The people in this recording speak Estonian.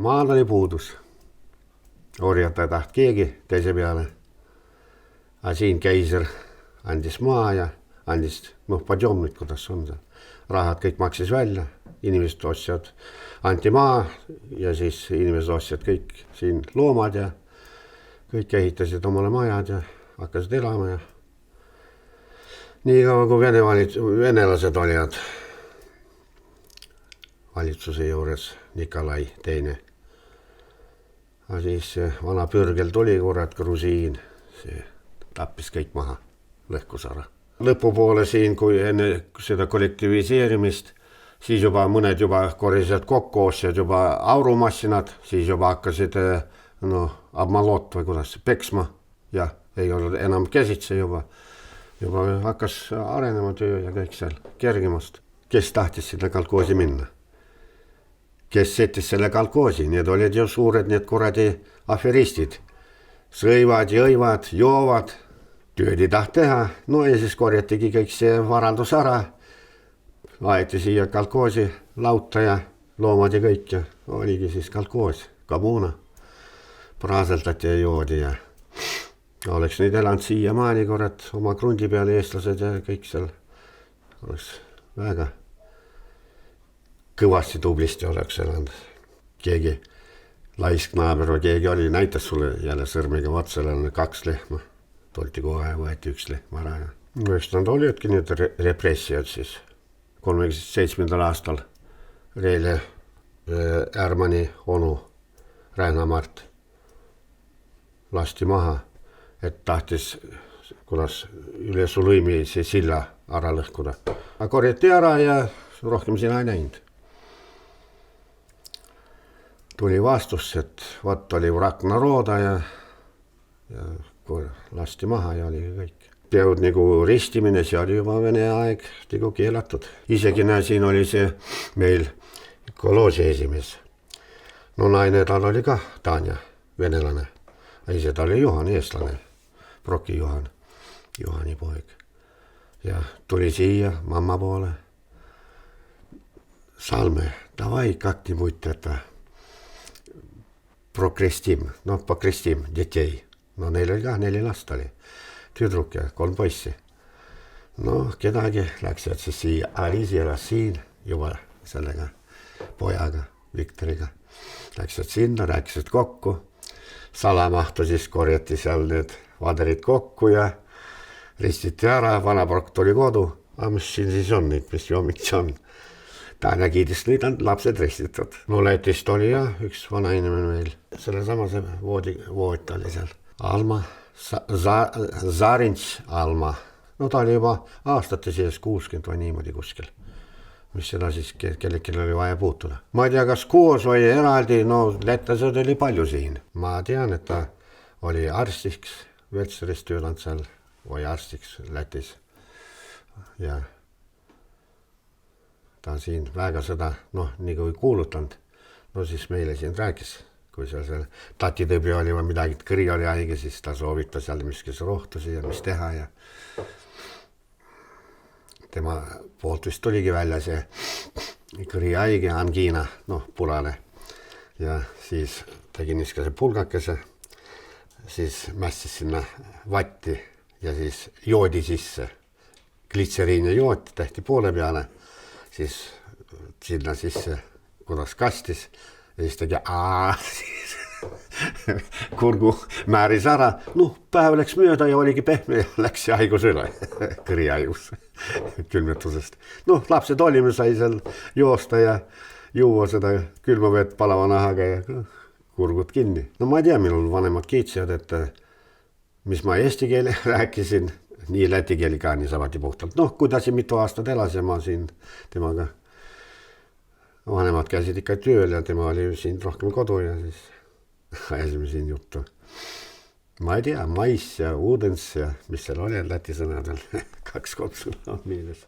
Maal oli puudus. Orjata ei taht keegi teise peale. Aga siin keiser andis maa ja andis, padjomnid, kuidas on see. Rahad kõik maksis välja, inimesed ostjad anti maa ja siis inimesed ostjad kõik siin loomad ja kõik ehitasid omale majad ja hakkasid elama ja nii kaua kui venelased olid valitsuse juures Nikolai teine. Aga siis vana pürgel tuli kurat Grusiin, see tappis kõik maha, lõhkus ära. Lõpupoole siin, kui enne seda kollektiviseerimist, siis juba mõned juba korjased kokku, ostjad juba aurumassinad, siis juba hakkasid abmalot või kuidas peksma ja ei olnud enam käsitse juba hakkas arenema töö ja kõik seal kergemast. Kes tahtis sinna kalkoosi minna? Kes settis selle kalkoosi? Need olid ju suured, need kuradi aferistid. Sõivad, jõivad, joovad, tööd ei taht teha. No ja siis korjatigi kõik see varandus ära. Aeti siia kalkoosi lauta ja loomad ja kõik ja oligi siis kalkoos, kabuuna. Praaseltati ja joodi ja oleks neid elanud siia maani korrat oma krundi peale eestlased ja kõik seal oleks väga kõvasti tublisti oleks elanud. Keegi laisk naaber või keegi oli, näitas sulle jälle sõrmiga vatsale on 2 lehma. Tolti kohe võeti 1 lehma ära. Just nad olidki need repressiad siis. 37. aastal Reele Ärmani onu Rähna Mart lasti maha, et tahtis kuidas üle Sulõimi see silla ära lõhkuda. Aga korjati ära ja rohkem sina ei näinud. Tuli vastus, et vaat oli vrak naroda ja lasti maha ja oli kõik. Peud nagu ristimine, see oli juba Vene aeg nagu keelatud. Isegi siin oli see meil koloosi esimees. No naine tal oli ka Tanja, venelane. A ise ta oli Juhan, eestlane, Proki Juhan, Juhani poeg. Ja tuli siia mamma poole. Salme, davai как-нибудь это prokrestim, pokrestim детей. No neil oli ka 4 last oli, tüdruk ja 3 poissi. No kedagi läksid siis siia, Aliisi elas siin juba sellega pojaga, Viktoriga. Läksid sinna, rääkisid kokku. Salamahtu siis korjati seal need vaderid kokku ja ristiti ära, vanaprokk tuli kodu. Aga mis siin siis on nüüd, mis joomik on? Tanja kiidist nüüd on lapsed ristitud. No Lätist oli ja üks vana inimene meil. Selle sama see vood oli seal. Alma, Zarins Alma. No ta oli juba aastate sees 60 või niimoodi kuskil. Mis seda siis kellelgi oli vaja puutuda. Ma ei tea, kas koos või eraldi, no lätlased oli palju siin. Ma tean, et ta oli arstiks, Vetseris tööland seal või arstiks Lätis. Ja ta siin väga seda, nii kui kuulutanud. No siis meile siin rääkis, kui seal tatitõbi oli või midagi kõri oli haige, siis ta soovitas seal miskis rohtusi ja mis teha ja tema poolt vist tuligi välja see kõri haige, angiina, punane. Ja siis tegi niiskase pulgakese, siis mässis sinna vatti ja siis joodi sisse. Glitseriin ja jood tehti poole peale, siis sinna sisse, kuidas kastis ja siis tegi siis kurgu määris ära. Päev läks mööda ja oligi pehme ja läks see haigus üle, kõri haigus külmetusest. Lapsed olime, sai seal joosta ja juua seda külmavett palava nahaga ja kurgud kinni. Ma ei tea, minul vanemad kiitsijad, et mis ma eesti keele rääkisin, nii läti keeli ka nii samati puhtalt. Kuidas mitu aastat elas ja ma siin temaga vanemad käisid ikka tööl ja tema oli siin rohkem kodu ja siis ajasime siin juttu. Ma ei tea, mais ja uudens ja mis seal oli läti sõnadel. 2-3 sõna on meeles.